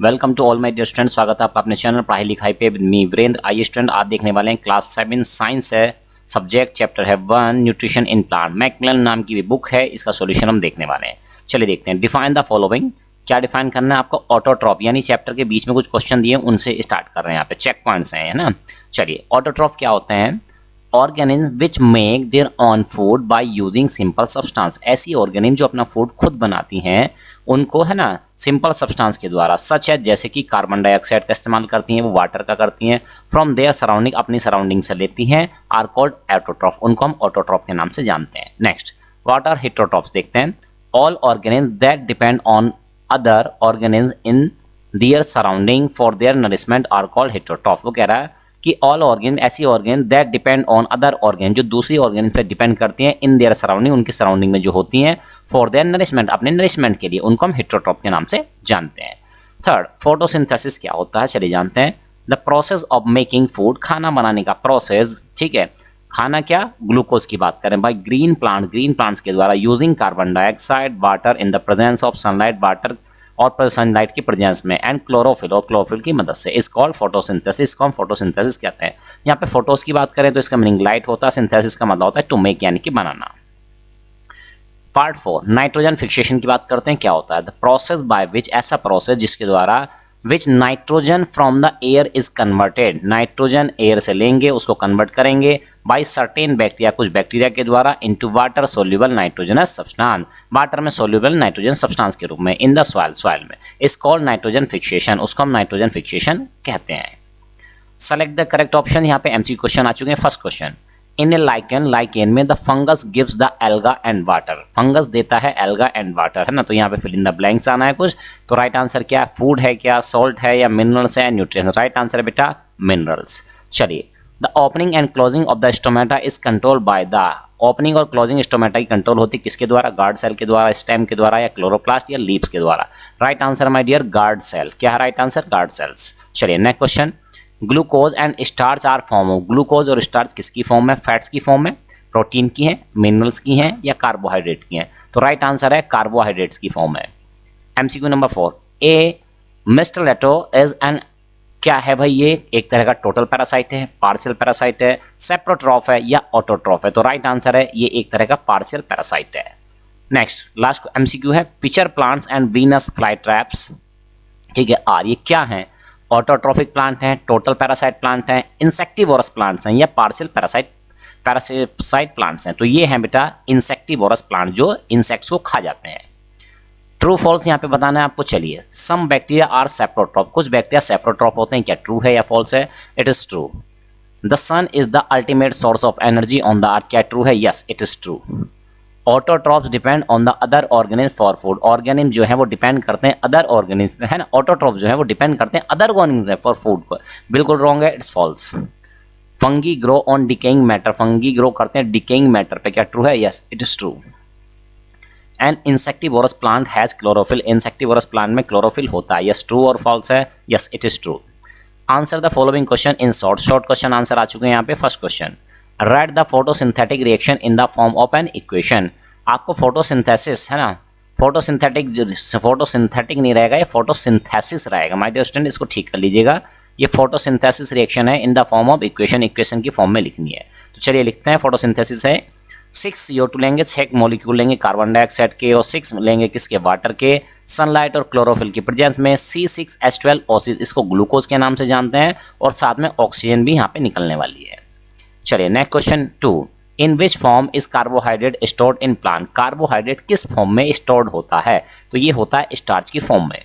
Welcome to all my dear student. स्वागत है आपका अपने चैनल पढ़ाई लिखाई पे विद मी वीरेंद्र। आइए स्टूडेंट, आज देखने वाले हैं क्लास 7 साइंस है, सब्जेक्ट चैप्टर है 1 न्यूट्रिशन इन प्लांट। मैकमिलन नाम की भी बुक है, इसका सॉल्यूशन हम देखने वाले हैं। चलिए देखते हैं। Define the following. क्या डिफाइन करना है आपको? ऑटोट्रॉफ, यानी चैप्टर के बीच में कुछ क्वेश्चन दिए उनसे स्टार्ट कर रहे हैं। यहाँ पे चेक पॉइंट्स हैं, है ना। चलिए, ऑटोट्रॉफ क्या होते हैं? Organism which make their on food by using simple substance. ऐसी ऑर्गेनिज्म जो अपना फूड खुद बनाती हैं, उनको है ना सिंपल सब्सटेंस के द्वारा, सच है जैसे कि कार्बन डाइऑक्साइड का इस्तेमाल करती हैं, वो वाटर का करती हैं, फ्रॉम देयर सराउंडिंग, अपनी सराउंडिंग से लेती हैं, आर कॉल्ड ऑटोट्रॉफ। उनको हम ऑटोट्रॉफ के नाम से जानते हैं। नेक्स्ट, व्हाट आर हेटेरोट्रॉफ्स देखते हैं। All organism that depend on other organism in their surrounding for their nourishment are called heterotroph. वो कह रहा है कि ऑल ऑर्गेन, ऐसी organ that depend on other organ, जो दूसरी ऑर्गेन पे डिपेंड करती हैं, इन देयर सराउंडिंग, उनकी सराउंडिंग में जो होती हैं, फॉर देयर नरिशमेंट, अपने नरिशमेंट के लिए, उनको हम हेटेरोट्रॉफ के नाम से जानते हैं। थर्ड, फोटोसिंथेसिस क्या होता है, चलिए जानते हैं। The process of making food, खाना बनाने का प्रोसेस। ठीक है, खाना क्या? ग्लूकोज की बात करें भाई, ग्रीन प्लांट्स के द्वारा, using carbon dioxide, water in the presence of sunlight, water और सनलाइट की प्रेजेंस में, एंड क्लोरोफिल, और क्लोरोफिल की मदद से, इस कॉल्ड फोटोसिंथेसिस। को हम फोटोसिंथेसिस कहते हैं। यहाँ पे फोटोस की बात करें तो इसका मीनिंग लाइट होता है, सिंथेसिस का मतलब होता है टू मेक, यानी कि बनाना। पार्ट 4, नाइट्रोजन फिक्सेशन की बात करते हैं। क्या होता है? द प्रोसेस बाय विच, ऐसा प्रोसेस जिसके द्वारा, विच nitrogen from the air is converted, nitrogen air से लेंगे, उसको कन्वर्ट करेंगे बाई सर्टेन बैक्टीरिया, कुछ बैक्टीरिया के द्वारा, into water soluble nitrogenous substance, water में सोल्यूबल नाइट्रोजन सब्सटेंस के रूप में, इन द सॉइल में, इज कॉल्ड नाइट्रोजन फिक्सेशन। उसको हम नाइट्रोजन फिक्सेशन कहते हैं। Select the correct option. यहाँ पे एमसीक्यू क्वेश्चन आ चुके हैं। फर्स्ट क्वेश्चन, इन ए लाइकेन में the fungus gives the alga and water. Fungus देता है एल्गा एंड वाटर, है ना। तो यहाँ पे फिल इन द ब्लैंक्स आना है कुछ। तो राइट आंसर क्या है? फूड है क्या, सॉल्ट है, या मिनरल्स है, न्यूट्रिएंट्स? राइट आंसर है बेटा मिनरल्स। चलिए, the opening and closing of the stomata is control by the, opening और क्लोजिंग स्टोमेटा की कंट्रोल होती है किसके द्वारा? गार्ड सेल के द्वारा, स्टेम के द्वारा, या क्लोरोप्लास्ट या लीव्स के द्वारा? Right answer my dear guard cell. क्या है राइट आंसर? Guard cells. चलिए next question, glucose and starch are form of. Glucose और स्टार्च किसकी फॉर्म है? फैट्स की फॉर्म में, प्रोटीन की है, मिनरल्स की हैं, या कार्बोहाइड्रेट की हैं? तो राइट आंसर है कार्बोहाइड्रेट्स की फॉर्म है। MCQ number 4, A mistletoe is an, क्या है भाई? ये एक तरह का टोटल पैरासाइट है, पार्शियल पैरासाइट है, सेप्रोट्रॉफ है, या ऑटोट्रॉफ है? तो राइट आंसर है ये एक तरह का पार्शियल पैरासाइट है। नेक्स्ट लास्ट एमसीक्यू है, pitcher plants and Venus fly traps. ठीक है, आर ये क्या है? ऑटोट्रॉफिक प्लांट हैं, टोटल पैरासाइट प्लांट हैं, इंसेक्टिवोरस प्लांट्स हैं, या पार्शियल पैरासाइट प्लांट्स हैं? तो ये हैं बेटा इंसेक्टिवोरस प्लांट, जो इंसेक्ट्स को खा जाते हैं। ट्रू फॉल्स यहाँ पे बताना है आपको। चलिए, सम बैक्टीरिया आर सेप्रोट्रॉफ, कुछ बैक्टीरिया सेप्रोट्रॉफ होते हैं। क्या ट्रू है या फॉल्स है? It is true. The sun is the ultimate source of energy on the earth. क्या ट्रू है? Yes, it is true. Autotrophs depend on the other organism for food. Organism जो है वो डिपेंड करते हैं अदर ऑर्गेनिज्म, है ना। Autotroph जो है वो डिपेंड करते हैं अदर ऑर्गेनिज्म फॉर फूड को। बिल्कुल रॉन्ग है, it's false. Fungi grow on decaying matter, fungi grow करते हैं डिकेइंग मैटर पे। क्या ट्रू है? Yes, it is true. An insectivorous plant has chlorophyll, insectivorous plant में क्लोरोफिल होता है। यस, ट्रू और फॉल्स है? Yes, it is true. Answer the following question in short. Short question answer आ चुके हैं यहाँ पे। First question, write the photosynthetic reaction in the form of an equation. आपको फोटोसिंथेसिस, है ना, फोटोसिंथेटिक नहीं रहेगा, ये फोटोसिंथेसिस रहेगा। माय डियर स्टूडेंट, इसको ठीक कर लीजिएगा। ये फोटोसिंथेसिस रिएक्शन है इन the form of equation, equation की फॉर्म में लिखनी है। तो चलिए लिखते हैं। फोटोसिंथेसिस है, 6 CO2 लेंगे, 6 मॉलिक्यूल लेंगे कार्बन डाइऑक्साइड के, और 6 लेंगे किसके? वाटर के, सनलाइट और क्लोरोफिल की प्रेजेंस में, C6H12O6, इसको ग्लूकोज के नाम से जानते हैं, और साथ में ऑक्सीजन भी यहाँ पे निकलने वाली है। चलिए next question 2, in which form is carbohydrate stored in plant. Carbohydrate किस फॉर्म में स्टोर्ड होता है? तो ये होता है स्टार्च की फॉर्म में।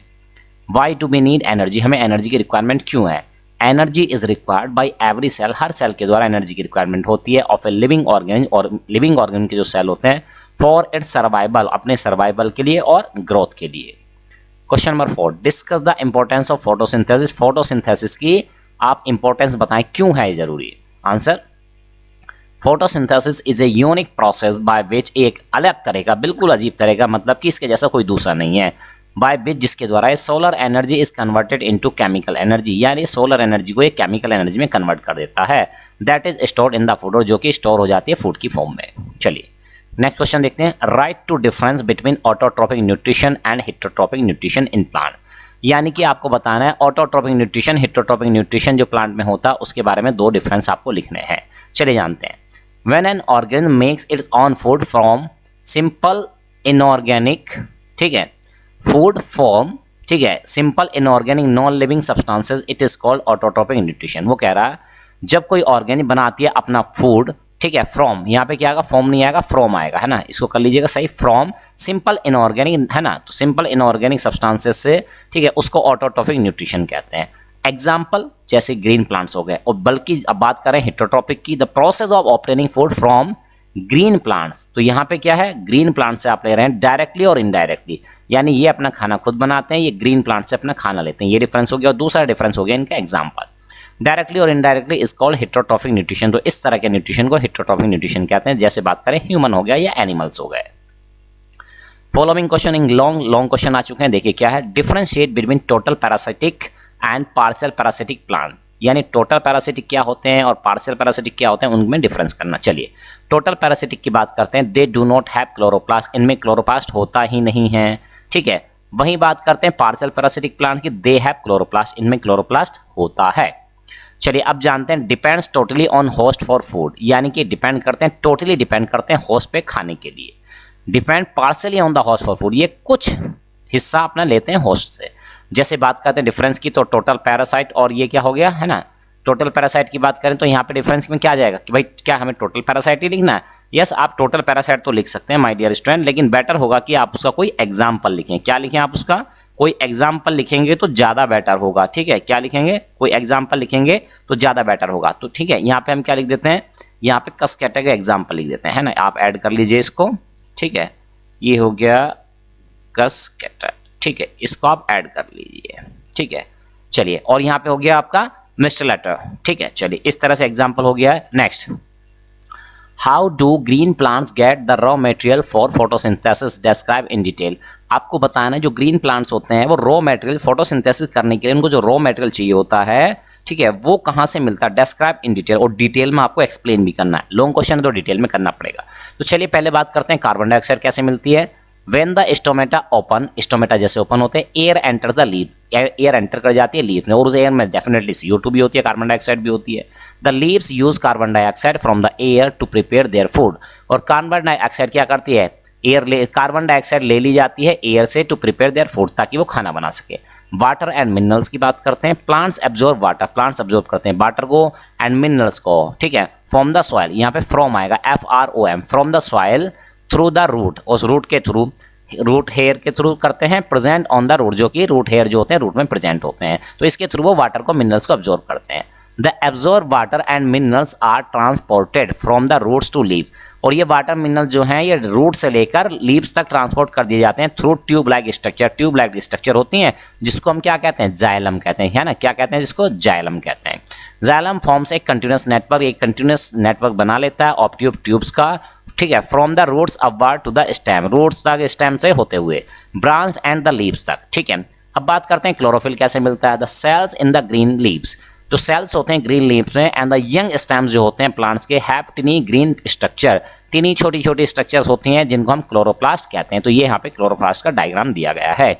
Why do we need energy, हमें एनर्जी की रिक्वायरमेंट क्यों है? Energy is required by every cell, हर सेल के द्वारा एनर्जी की रिक्वायरमेंट होती है, ऑफ ए लिविंग ऑर्गेनिज्म, और लिविंग ऑर्गेनिज्म के जो सेल होते हैं, फॉर इट्स सर्वाइवल, अपने सर्वाइवल के लिए और ग्रोथ के लिए। Question number 4, discuss the importance of photosynthesis. Photosynthesis की आप इंपॉर्टेंस बताएं, क्यों है ये जरूरी? Answer, photosynthesis is a unique process by which, एक अलग तरह का, बिल्कुल अजीब तरह का, मतलब कि इसके जैसा कोई दूसरा नहीं है, बाय विच जिसके द्वारा solar energy is converted into chemical energy, यानी सोलर एनर्जी को एक केमिकल एनर्जी में कन्वर्ट कर देता है। That is stored in the food, जो कि स्टोर हो जाती है फूड की फॉर्म में। चलिए नेक्स्ट क्वेश्चन देखते हैं। Write two difference between autotrophic nutrition and heterotrophic nutrition in plant. यानी कि आपको बताना है ऑटोट्रोपिक न्यूट्रिशन, हेटेरोट्रोपिक न्यूट्रिशन जो प्लांट में होता है उसके बारे में 2 डिफरेंस आपको लिखने हैं। चलिए जानते हैं। When an organism makes it's on food from simple inorganic, ठीक है, फूड फॉर्म, ठीक है, simple inorganic non living substances, it is called autotrophic nutrition. वो कह रहा है जब कोई ऑर्गेनिक बनाती है अपना फूड, ठीक है, फ्रॉम, यहाँ पे क्या आएगा, फॉर्म नहीं आएगा, फ्रॉम आएगा, है ना, इसको कर लीजिएगा सही, फ्रॉम सिंपल इनऑर्गेनिक, है ना, तो सिंपल इनऑर्गेनिक सब्सटेंसेस से, ठीक है, उसको ऑटोट्रोपिक न्यूट्रिशन कहते हैं। एग्जाम्पल जैसे ग्रीन प्लांट्स हो गए, और बल्कि अब बात करें हेटेरोट्रोपिक की, the process of obtaining food from green plants, तो यहाँ पे क्या है, ग्रीन प्लांट से आप ले रहे हैं डायरेक्टली और इनडायरेक्टली, यानी ये अपना खाना खुद बनाते हैं, ये ग्रीन प्लांट से अपना खाना लेते हैं, ये डिफरेंस हो गया। और दूसरा डिफरेंस हो गया इनका एग्जाम्पल, डायरेक्टली और इनडायरेक्टली इज कॉल्ड हेटेरोट्रोपिक न्यूट्रिशन। तो इस तरह के न्यूट्रिशन को हेटेरोट्रोपिक न्यूट्रिशन कहते हैं, जैसे बात करें ह्यूमन हो गया या एनिमल्स हो गए। Following question in long question आ चुके हैं, देखिए क्या है, differentiate between total parasitic and partial parasitic plant, यानी टोटल पैरासिटिक क्या होते हैं और पार्शियल पैरासिटिक क्या होते हैं, उनमें डिफरेंस करना। चलिए टोटल पैरासिटिक की बात करते हैं, they do not have chloroplast, इनमें क्लोरोप्लास्ट होता ही नहीं है, ठीक है। वहीं बात करते हैं पार्शियल पैरासिटिक प्लांट की, दे हैव क्लोरोप्लास्ट, इनमें क्लोरोप्लास्ट होता है। चलिए अब जानते हैं, depends totally on host for food, यानी कि डिपेंड करते हैं, टोटली डिपेंड करते हैं होस्ट पे खाने के लिए। Depend partially on the host for food, ये कुछ हिस्सा अपना लेते हैं होस्ट से। जैसे बात करते हैं डिफरेंस की, तो टोटल पैरासाइट और ये क्या हो गया, है ना, टोटल पैरासाइट की बात करें तो यहाँ पे डिफरेंस में क्या आ जाएगा कि भाई क्या हमें टोटल पैरासाइट ही लिखना है। यस, आप टोटल पैरासाइट तो लिख सकते हैं माय डियर स्टूडेंट, लेकिन बेटर होगा कि आप उसका कोई एग्जाम्पल लिखें। क्या लिखें आप उसका, कोई एग्जाम्पल लिखेंगे तो ज़्यादा बेटर होगा, ठीक है। क्या लिखेंगे, कोई एग्जाम्पल लिखेंगे तो ज़्यादा बेटर होगा। तो ठीक है, यहाँ पे हम क्या लिख देते हैं, यहाँ पे कस्केटर का एग्जाम्पल लिख देते हैं, है ना, आप ऐड कर लीजिए इसको, ठीक है, ये हो गया कस्केटर, ठीक है, इसको आप ऐड कर लीजिए, ठीक है। चलिए और यहाँ पे हो गया आपका मिस्टर लेटर, ठीक है। चलिए इस तरह से एग्जाम्पल हो गया है। Next, how do green plants get the raw material for photosynthesis, describe in detail. आपको बताना है जो ग्रीन प्लांट्स होते हैं वो रॉ मटेरियल फोटोसिंथेसिस करने के लिए उनको जो रॉ मटेरियल चाहिए होता है, ठीक है, वो कहाँ से मिलता है, डिस्क्राइब इन डिटेल, और डिटेल में आपको एक्सप्लेन भी करना है। लॉन्ग क्वेश्चन है तो डिटेल में करना पड़ेगा। तो चलिए पहले बात करते हैं कार्बन डाइऑक्साइड कैसे मिलती है। When the stomata open, stomata जैसे ओपन होते हैं, air enter the leaf, air enter कर जाती है लीफ में, और उस एयर में डेफिनेटली CO2 भी होती है, कार्बन डाइऑक्साइड भी होती है। The leaves use carbon dioxide from the air to prepare their food, और कार्बन डाइऑक्साइड क्या करती है, कार्बन डाइऑक्साइड ले ली जाती है एयर से टू प्रिपेयर देयर फूड, ताकि वो खाना बना सके। वाटर एंड मिनरल्स की बात करते हैं, plants absorb water, plants absorb करते हैं वाटर को एंड मिनरल्स को, ठीक है, फ्रॉम द सॉइल, यहाँ पे फ्रॉम आएगा FROM, from the soil through the root, उस रूट के थ्रू, रूट हेयर के थ्रू करते हैं, प्रेजेंट ऑन द रूट, जो कि रूट हेयर जो होते हैं रूट में प्रेजेंट होते हैं, तो इसके थ्रू वो वाटर को, मिनरल्स को एब्जॉर्ब करते हैं। The absorb water and minerals are transported from the roots to leaf, और ये वाटर मिनरल जो हैं ये रूट से लेकर लीव्स तक ट्रांसपोर्ट कर दिए जाते हैं through tube like structure, tube like structure होती हैं जिसको हम क्या कहते हैं, जाइलम कहते हैं, है ना, क्या कहते हैं जिसको, जाइलम कहते हैं। जाइलम फॉर्म्स एक कंटिन्यूस नेटवर्क, एक कंटिन्यूस नेटवर्क बना लेता है ऑफ ट्यूब्स का, ठीक है, from the roots upward to the stem, roots तक स्टेम से होते हुए ब्रांच एंड द लीव्स तक, ठीक है। अब बात करते हैं क्लोरोफिल कैसे मिलता है। The cells in the green leaves, तो सेल्स होते हैं ग्रीन लीव्स में, एंड द यंग स्टेम्स जो होते हैं प्लांट्स के have tiny green structure, tiny छोटी छोटी स्ट्रक्चर्स होती हैं जिनको हम क्लोरोप्लास्ट कहते हैं। तो ये यहाँ पे क्लोरोप्लास्ट का डायग्राम दिया गया है।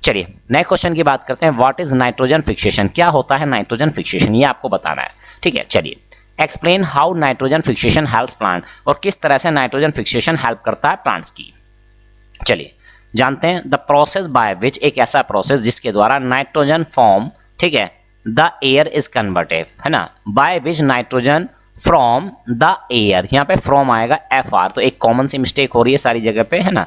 चलिए नेक्स्ट क्वेश्चन की बात करते हैं, व्हाट इज नाइट्रोजन फिक्सेशन, क्या होता है नाइट्रोजन फिक्सेशन, ये आपको बताना है, ठीक है। चलिए explain how nitrogen fixation helps plant, और किस तरह से नाइट्रोजन फिक्सेशन हेल्प करता है प्लांट्स की। चलिए जानते हैं, द प्रोसेस बाय विच, एक ऐसा प्रोसेस जिसके द्वारा नाइट्रोजन फॉर्म, ठीक है, द एयर इज कन्वर्टेड, है ना, by which nitrogen from the air, यहाँ पे फ्रॉम आएगा FR, तो एक कॉमन सी मिस्टेक हो रही है सारी जगह पे, है ना,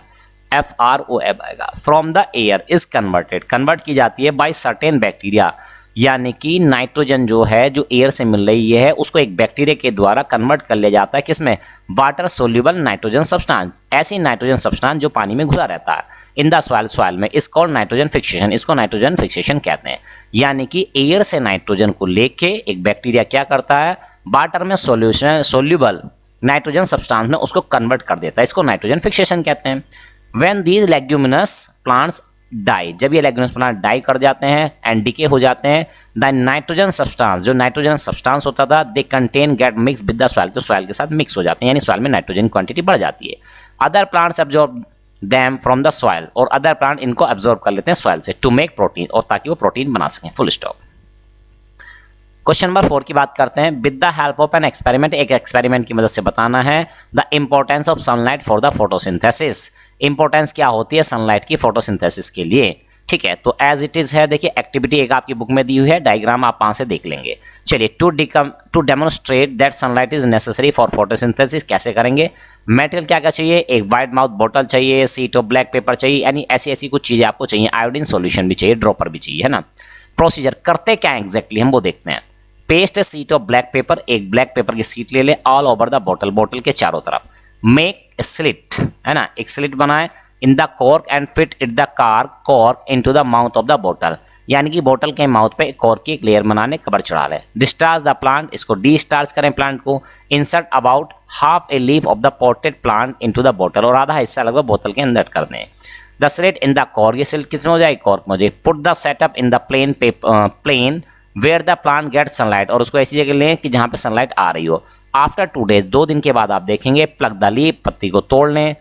FROM आएगा, from the air is converted, convert की जाती है बाय सर्टेन बैक्टीरिया, यानी कि नाइट्रोजन जो है जो एयर से मिल रही है उसको एक बैक्टीरिया के द्वारा कन्वर्ट कर लिया जाता है, किसमें, वाटर सोल्यूबल नाइट्रोजन सब्सटेंस, ऐसी नाइट्रोजन सब्सटेंस जो पानी में घुला रहता है इन द सॉइल में, इस कॉल्ड नाइट्रोजन फिक्सेशन, इसको नाइट्रोजन फिक्सेशन कहते हैं। यानी कि एयर से नाइट्रोजन को लेके एक बैक्टीरिया क्या करता है, वाटर में सोल्यूबल नाइट्रोजन सब्सटेंस में उसको कन्वर्ट कर देता है, इसको नाइट्रोजन फिक्सेशन कहते हैं। When these leguminous plants die, जब ये लेग्यूमिनस प्लांट डाई कर जाते हैं एंड डिके हो जाते हैं, द नाइट्रोजन सब्सटेंस, जो नाइट्रोजन सब्सटेंस होता था, they contain gate mix with the soil, तो सॉइल के साथ मिक्स हो जाते हैं, यानी सॉइल में नाइट्रोजन क्वांटिटी बढ़ जाती है। Other plants absorb them from the soil, और अदर प्लांट इनको एब्जॉर्ब कर लेते हैं सॉइल से टू मेक प्रोटीन, और ताकि वो प्रोटीन बना सकें। Full stop. क्वेश्चन नंबर 4 की बात करते हैं। With the help of an experiment, एक एक्सपेरिमेंट की मदद से बताना है the importance of sunlight for the photosynthesis. Importance क्या होती है सनलाइट की फोटोसिंथेसिस के लिए। ठीक है, तो एज इट इज है, देखिए एक्टिविटी एक आपकी बुक में दी हुई है, डायग्राम आप वहां से देख लेंगे। चलिए, to demonstrate that sunlight is necessary for photosynthesis, कैसे करेंगे। मटेरियल क्या क्या चाहिए, एक वाइड माउथ बोतल चाहिए, सीट ऑफ ब्लैक पेपर चाहिए, यानी ऐसी ऐसी कुछ चीजें आपको चाहिए। आयोडीन सॉल्यूशन भी चाहिए, ड्रॉपर भी चाहिए, है ना। प्रोसीजर करते क्या एग्जैक्टली हम वो देखते हैं। Paste A seat of black pepper, एक ब्लैक पेपर की सीट ले ले ऑल ओवर द बोतल, बोतल के चारों तरफ। मेक स्लिट, है ना, एक स्लिट बनाए इन the cork and fit it the cork into the mouth of the बोतल, यानी कि बोतल के माउथ पे कॉर्क की एक लेयर बनाने कवर चढ़ा लें। डिस्चार्ज द प्लांट, इसको डिस्चार्ज करें प्लांट को। Insert about half a leaf of the potted plant into the बोतल, और आधा हिस्सा लगभग बोतल के अंदर कर दें। The slit in the cork, ये स्लिट किसमें हो जाएगी, कॉर्क में हो जाएगी। Put the setup in the plane where the plant get sunlight, और उसको ऐसी जगह लें कि जहां पे सनलाइट आ रही हो। आफ्टर 2 days, 2 दिन के बाद आप देखेंगे, प्लग द लीफ, पत्ती को तोड़ लें।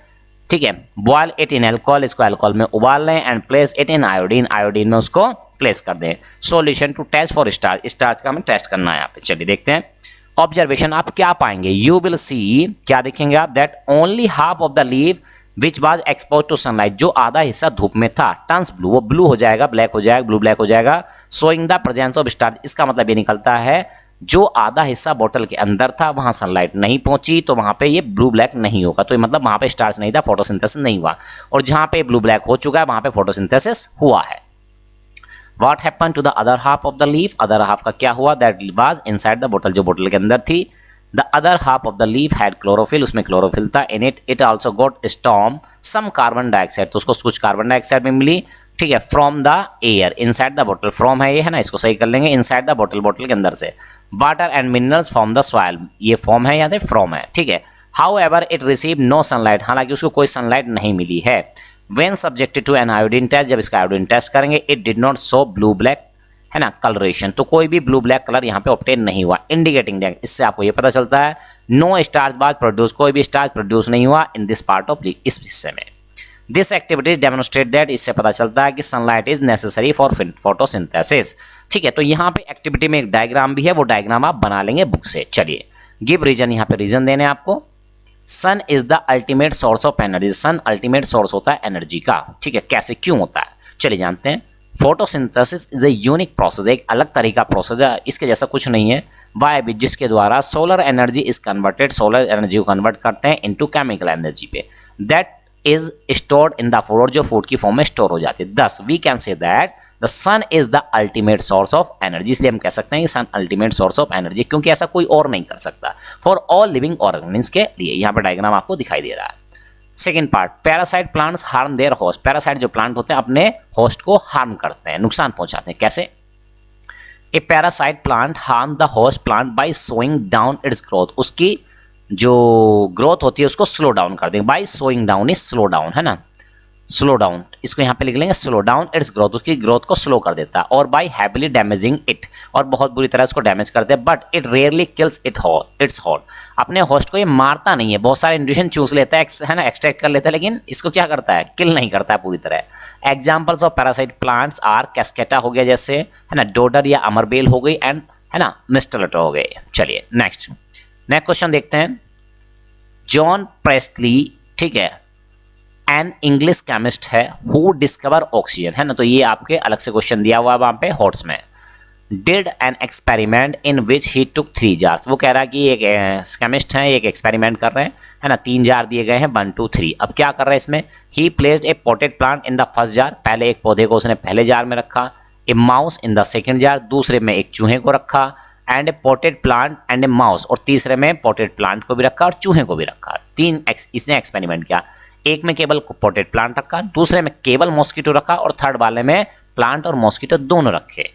ठीक है, बॉयल इट इन अल्कोहल, इसको अल्कोहल में उबाल लें। And place it in iodine, iodine में उसको प्लेस कर दें। Solution to test for starch, starch का हमें टेस्ट करना है यहाँ पे। चलिए देखते हैं। ऑब्जर्वेशन, आप क्या पाएंगे, यू विल सी, क्या देखेंगे आप, that only half of the leaf which was expose to sunlight, जो आधा हिस्सा धूप में था, टर्न्स ब्लू, वो ब्लू हो जाएगा, ब्लैक हो जाएगा, ब्लू ब्लैक हो जाएगा। Showing the presence of starch, इसका मतलब ये निकलता है जो आधा हिस्सा बोतल के अंदर था वहां सनलाइट नहीं पहुंची, तो वहां पे ये ब्लू ब्लैक नहीं होगा, तो ये मतलब वहां पे स्टार्च नहीं था, फोटोसिंथेसिस नहीं हुआ। और जहां पे ब्लू ब्लैक हो चुका है वहां पे फोटोसिंथेसिस हुआ है। What happen to the other half of the leaf, other half का क्या हुआ, दैट वाज इनसाइड द बोतल, जो बोतल के अंदर थी। The other half of the leaf had chlorophyll, उसमें क्लोरोफिल था। In it also got storm some carbon dioxide, तो उसको कुछ कार्बन डाइऑक्साइड भी मिली। ठीक है, from the air inside the बोतल, फ्रॉम है ये, है ना, इसको सही कर लेंगे, इनसाइड द बोतल, बोतल के अंदर से। Water and minerals from the soil, ये फॉर्म है, यहाँ से फ्रॉम है। ठीक है, however it receive no sunlight, हालांकि उसको कोई सनलाइट नहीं मिली है। When subjected to an iodine test, जब इसका आयोडीन टेस्ट करेंगे, it did not show blue black, है ना, कलरेशन, तो कोई भी ब्लू ब्लैक कलर यहाँ पे ऑब्टेन नहीं हुआ। इंडिकेटिंग दैट, इससे आपको ये पता चलता है नो स्टार्च वाज प्रोड्यूस, कोई भी स्टार्च प्रोड्यूस नहीं हुआ इन दिस पार्ट ऑफ, इस हिस्से में। दिस एक्टिविटीज डेमोन्स्ट्रेट दैट, इससे पता चलता है कि sunlight is necessary for photosynthesis. ठीक है, तो यहाँ पे एक्टिविटी में एक डायग्राम भी है, वो डायग्राम आप बना लेंगे बुक से। चलिए, गिव रीजन, यहाँ पे रीजन देने आपको। Sun is the ultimate source of energy, sun ultimate source होता है एनर्जी का। ठीक है, कैसे, क्यों होता है, चलिए जानते हैं। Photosynthesis is a unique process, एक अलग तरीका प्रोसेस है, इसके जैसा कुछ नहीं है। वाई भी, जिसके द्वारा solar energy is converted, solar energy को कन्वर्ट करते हैं इनटू केमिकल एनर्जी पे, that is stored in the food, जो फूड की फॉर्म में स्टोर हो जाती है। Thus we can say that the sun is the ultimate source of energy, इसलिए हम कह सकते हैं कि sun ultimate source of energy, क्योंकि ऐसा कोई और नहीं कर सकता फॉर ऑल लिविंग ऑर्गेनिज्म के लिए। यहाँ पर डायग्राम आपको दिखाई दे रहा है। Second part, parasite plants harm there host, parasite जो प्लांट होते हैं अपने होस्ट को हार्म करते हैं, नुकसान पहुंचाते हैं। कैसे, ए parasite plant harm the host plant by slowing down its growth, उसकी जो ग्रोथ होती है उसको स्लो डाउन कर देंगे। By slowing down is slow down, है ना, स्लो डाउन, इसको यहाँ पे लिख लेंगे स्लो डाउन इट्स ग्रोथ, उसकी ग्रोथ को स्लो कर देता है। और बाय हैविली डैमेजिंग इट, और बहुत बुरी तरह उसको डैमेज करते हैं। But it rarely kills it's host, अपने होस्ट को ये मारता नहीं है, बहुत सारे न्यूट्रिशन चूस लेता है ना, एक्सट्रैक्ट कर लेता है, लेकिन इसको क्या करता है, किल नहीं करता है पूरी तरह। Examples of parasite plants are cuscuta हो गया जैसे, है ना, डोडर या अमरबेल हो गई, एंड है ना मिस्टलेटो हो गए। चलिए नेक्स्ट क्वेश्चन देखते हैं। जॉन प्रेस्टली, ठीक है, एन इंग्लिश केमिस्ट है, हु डिस्कवर ऑक्सीजन, है ना, तो ये आपके अलग से क्वेश्चन दिया हुआ है वहां पे हॉट्स में। Did an experiment in which he took 3 jars, वो कह रहा है कि एक केमिस्ट है, एक एक्सपेरिमेंट कर रहे हैं, है ना, 3 जार दिए गए हैं, 1 2 3। अब क्या कर रहे हैं इसमें, ही placed a potted plant in the first jar, पहले एक पौधे को उसने पहले जार में रखा। ए mouse in the second jar, दूसरे में एक चूहे को रखा। And A potted plant and A mouse, और तीसरे में पॉटेड प्लांट को भी रखा और चूहे को भी रखा। इसने एक्सपेरिमेंट किया। एक में केवल पॉटेड प्लांट रखा, दूसरे में केवल मॉस्किटो रखा, और थर्ड वाले में प्लांट और मॉस्किटो दोनों रखे।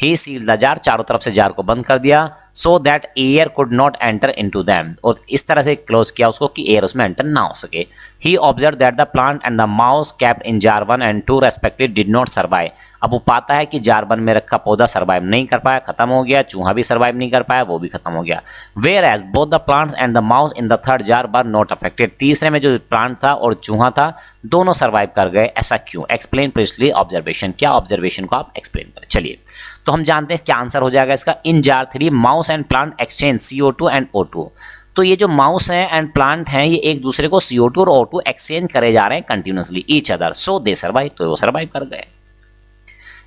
ही सील्ड द जार, चारों तरफ से जार को बंद कर दिया। So that air could not enter into them, और इस तरह से क्लोज किया उसको कि एयर उसमें एंटर ना हो सके। He observe that the plant and the mouse kept in jar 1 and 2 respective did not survive. अब वो पाता है कि जार 1 में रखा पौधा सर्वाइव नहीं कर पाया, खत्म हो गया, चूहा भी सर्वाइव नहीं कर पाया, वो भी खत्म हो गया। Whereas both the plants and the mouse in the third jar were not affected, तीसरे में जो प्लांट था और चूहा था दोनों सर्वाइव कर गए, ऐसा क्यों? एक्सप्लेन प्रीवियसली ऑब्जर्वेशन, क्या ऑब्जर्वेशन को आप एक्सप्लेन करें। चलिए तो हम जानते हैं क्या आंसर हो जाएगा इसका। In jar 3 mouse and plant exchange CO2 and O2। तो ये जो माउस हैं एंड प्लांट हैं ये एक दूसरे को CO2 और O2 एक्सचेंज करे जा रहे हैं कंटिन्यूसली ईच अदर, सो दे सर्वाइव, तो वो सर्वाइव कर गए।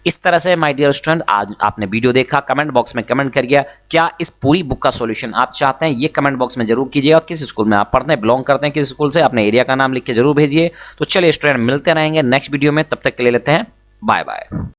इस तरह से माय डियर स्टूडेंट आज आपने वीडियो देखा, कमेंट बॉक्स में कमेंट करिए क्या इस पूरी बुक का सॉल्यूशन आप चाहते हैं, ये कमेंट बॉक्स में जरूर कीजिएगा। किस स्कूल में आप पढ़ते हैं, बिलोंग करते हैं किस स्कूल से, अपने एरिया का नाम लिख के जरूर भेजिए। तो चलिए स्टूडेंट मिलते रहेंगे नेक्स्ट वीडियो में, तब तक के लिए लेते हैं बाय बाय।